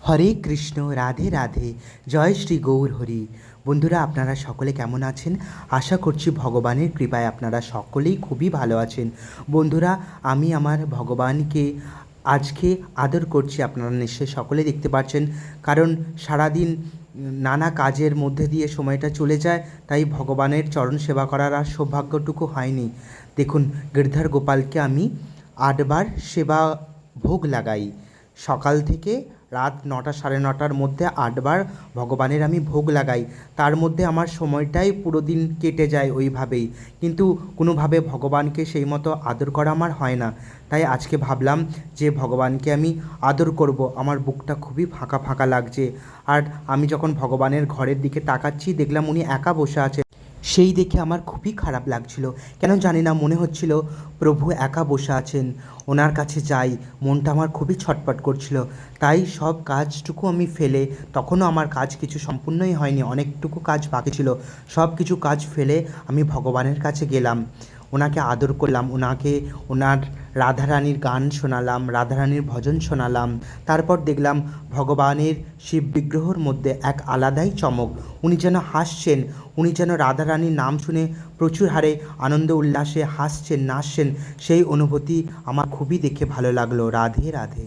হরে কৃষ্ণ, রাধে রাধে, জয় শ্রী গৌর হরি। বন্ধুরা, আপনারা সকলে কেমন আছেন? আশা করছি ভগবানের কৃপায় আপনারা সকলেই খুবই ভালো আছেন। বন্ধুরা, আমি আমার ভগবানকে আজকে আদর করছি। আপনারা নিশ্চয়ই সকলে দেখতে পাচ্ছেন, কারণ সারাদিন নানা কাজের মধ্যে দিয়ে সময়টা চলে যায়, তাই ভগবানের চরণ সেবা করার আর সৌভাগ্যটুকু হয়নি। দেখুন, গিরধার গোপালকে আমি 8বার সেবা ভোগ লাগাই। সকাল থেকে রাত 9টা সাড়ে 9টার মধ্যে 8বার ভগবানের আমি ভোগ লাগাই। তার মধ্যে আমার সময়টাই পুরো দিন কেটে যায় ওইভাবেই, কিন্তু কোনোভাবে ভগবানকে সেই মতো আদর করা আমার হয় না। তাই আজকে ভাবলাম যে ভগবানকে আমি আদর করব। আমার বুকটা খুবই ফাঁকা ফাঁকা লাগছে। আর আমি যখন ভগবানের ঘরের দিকে তাকাচ্ছি, দেখলাম উনি একা বসে আছে। সেই দেখে আমার খুবই খারাপ লাগছিল। কেন জানি না, মনে হচ্ছিল প্রভু একা বসে আছেন, ওনার কাছে যাই। মনটা আমার খুবই ছটপট করছিল। তাই সব কাজটুকু আমি ফেলে, তখনও আমার কাজ কিছু সম্পূর্ণই হয়নি, অনেকটুকু কাজ বাকি ছিল, সব কিছু কাজ ফেলে আমি ভগবানের কাছে গেলাম, ওনাকে আদর করলাম, ওনার রাধারানীর গান শোনালাম, রাধারানীর ভজন শোনালাম। তারপর দেখলাম ভগবানের শিব বিগ্রহর মধ্যে এক আলাদাই চমক। উনি যেন হাসছেন, উনি যেন রাধারানীর নাম শুনে প্রচুর হারে আনন্দ উল্লাসে হাসছেন, নাচছেন। সেই অনুভূতি আমার খুবই দেখে ভালো লাগলো। রাধে রাধে।